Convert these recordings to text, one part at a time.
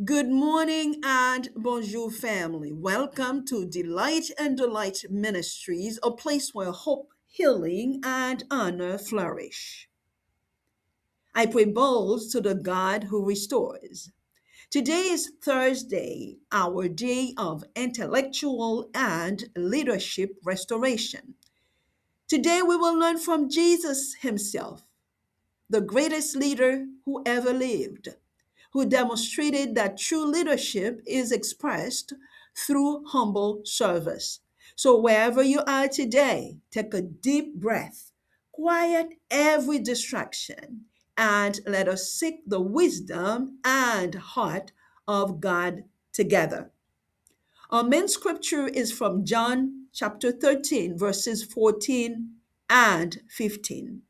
Good morning and bonjour, family. Welcome to Delight and Delight Ministries, a place where hope, healing, and honor flourish. I pray bold to the God who restores. Today is Thursday, our day of intellectual and leadership restoration. Today we will learn from Jesus himself, the greatest leader who ever lived, who demonstrated that true leadership is expressed through humble service. So, wherever you are today, take a deep breath, quiet every distraction, and let us seek the wisdom and heart of God together. Our main scripture is from John chapter 13, verses 14 and 15.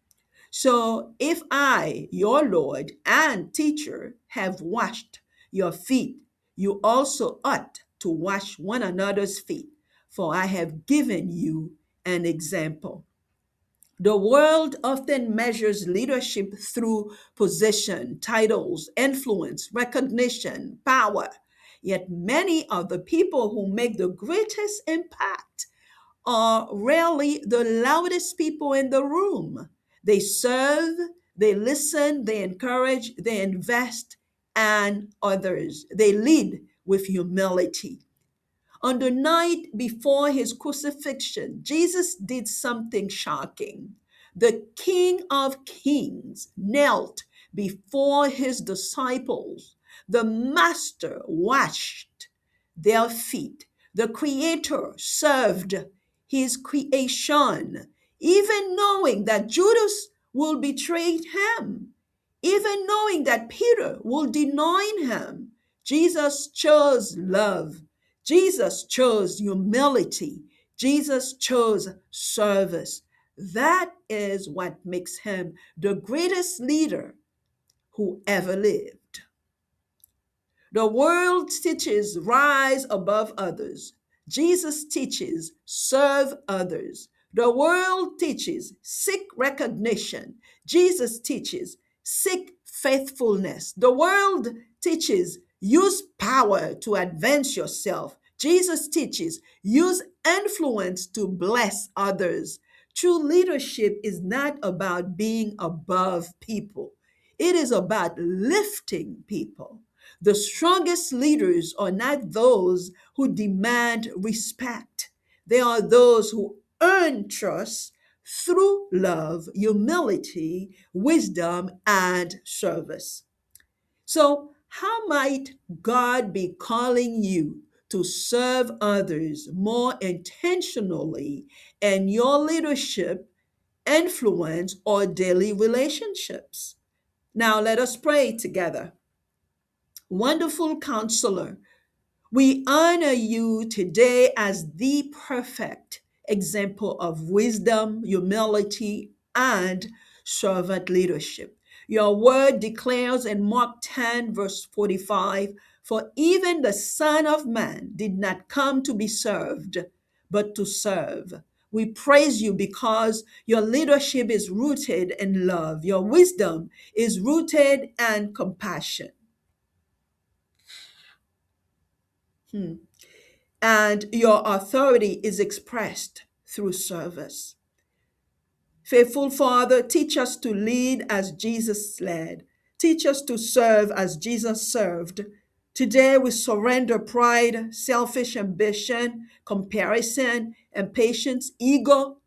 So if I, your Lord and teacher, have washed your feet, you also ought to wash one another's feet, for I have given you an example. The world often measures leadership through position, titles, influence, recognition, power. Yet many of the people who make the greatest impact are rarely the loudest people in the room. They serve, they listen, they encourage, they invest, and others. They lead with humility. On the night before his crucifixion, Jesus did something shocking. The King of Kings knelt before his disciples. The Master washed their feet. The Creator served his creation, even knowing that Judas will betray him, even knowing that Peter will deny him. Jesus chose love. Jesus chose humility. Jesus chose service. That is what makes him the greatest leader who ever lived. The world teaches rise above others. Jesus teaches serve others. The world teaches seek recognition. Jesus teaches seek faithfulness. The world teaches use power to advance yourself. Jesus teaches use influence to bless others. True leadership is not about being above people, it is about lifting people. The strongest leaders are not those who demand respect. They are those who earn trust through love, humility, wisdom, and service. So, how might God be calling you to serve others more intentionally in your leadership, influence, or daily relationships? Now, let us pray together. Wonderful counselor, we honor you today as the perfect example of wisdom, humility, and servant leadership. Your word declares in Mark 10, verse 45, for even the Son of Man did not come to be served, but to serve. We praise you because your leadership is rooted in love. Your wisdom is rooted in compassion. Hmm. And your authority is expressed through service. Faithful Father, teach us to lead as Jesus led. Teach us to serve as Jesus served. Today we surrender pride, selfish ambition, comparison, impatience, ego,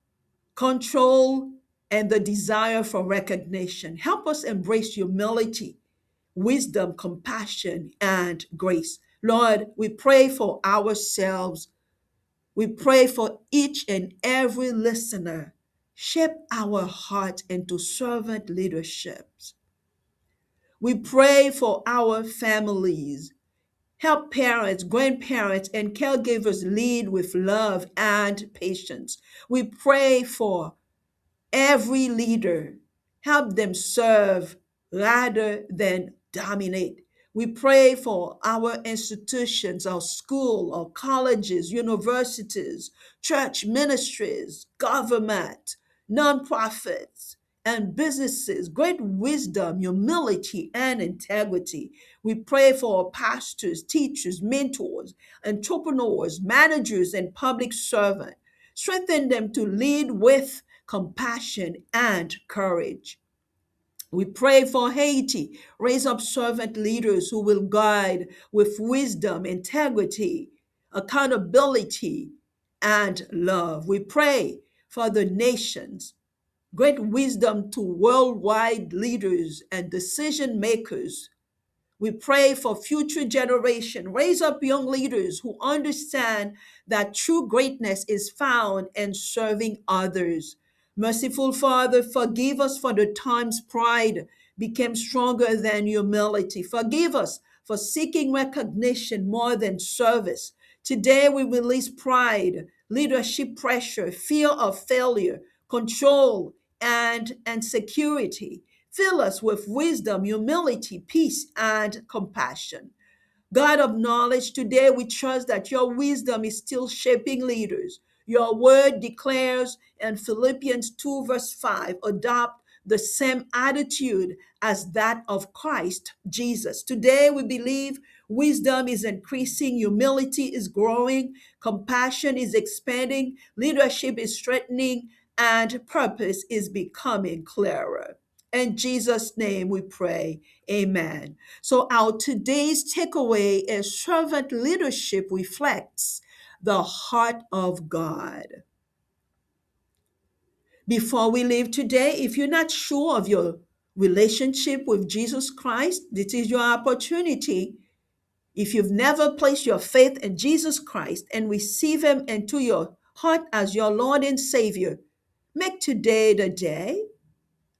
control, and the desire for recognition. Help us embrace humility, wisdom, compassion, and grace. Lord, we pray for ourselves. We pray for each and every listener. Shape our heart into servant leaderships. We pray for our families. Help parents, grandparents, and caregivers lead with love and patience. We pray for every leader. Help them serve rather than dominate. We pray for our institutions, our school, our colleges, universities, church ministries, government, nonprofits, and businesses, great wisdom, humility, and integrity. We pray for our pastors, teachers, mentors, entrepreneurs, managers, and public servants. Strengthen them to lead with compassion and courage. We pray for Haiti. Raise up servant leaders who will guide with wisdom, integrity, accountability, and love. We pray for the nations. Great wisdom to worldwide leaders and decision makers. We pray for future generation. Raise up young leaders who understand that true greatness is found in serving others. Merciful Father, forgive us for the times pride became stronger than humility. Forgive us for seeking recognition more than service. Today we release pride, leadership pressure, fear of failure, control, and insecurity. Fill us with wisdom, humility, peace, and compassion. God of knowledge, today we trust that your wisdom is still shaping leaders. Your word declares in Philippians 2, verse 5, adopt the same attitude as that of Christ Jesus. Today we believe wisdom is increasing, humility is growing, compassion is expanding, leadership is strengthening, and purpose is becoming clearer. In Jesus' name we pray. Amen. So, our today's takeaway is servant leadership reflects the heart of God. Before we leave today, if you're not sure of your relationship with Jesus Christ, this is your opportunity. If you've never placed your faith in Jesus Christ and receive Him into your heart as your Lord and Savior, make today the day.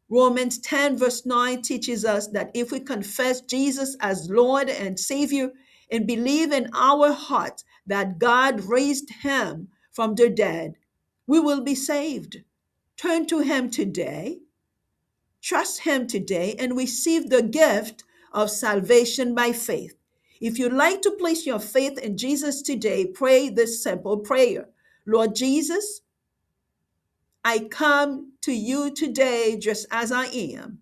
Romans 10, verse 9 teaches us that if we confess Jesus as Lord and Savior and believe in our heart that God raised Him from the dead, we will be saved. Turn to Him today, trust Him today, and receive the gift of salvation by faith. If you'd like to place your faith in Jesus today, pray this simple prayer. Lord Jesus, I come to you today just as I am.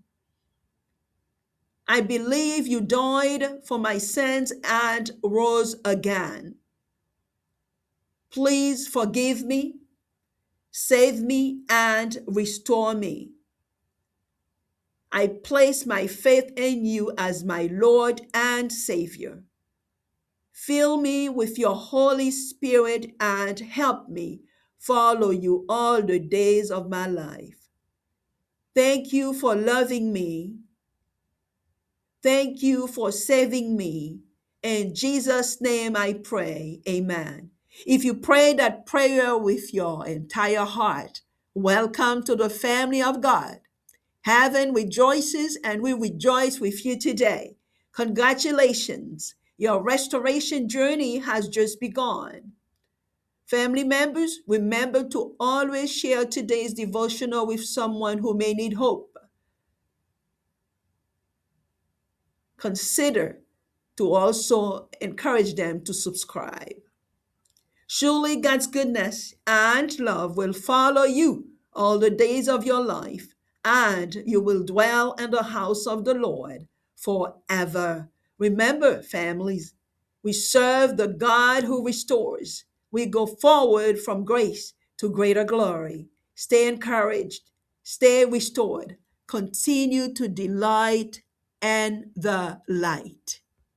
I believe you died for my sins and rose again. Please forgive me, save me, and restore me. I place my faith in you as my Lord and Savior. Fill me with your Holy Spirit and help me follow you all the days of my life. Thank you for loving me. Thank you for saving me. In Jesus' name I pray. Amen. If you pray that prayer with your entire heart, welcome to the family of God. Heaven rejoices and we rejoice with you today. Congratulations. Your restoration journey has just begun. Family members, remember to always share today's devotional with someone who may need hope. Consider to also encourage them to subscribe. Surely God's goodness and love will follow you all the days of your life, and you will dwell in the house of the Lord forever. Remember, families, we serve the God who restores. We go forward from grace to greater glory. Stay encouraged, stay restored, continue to delight in the light.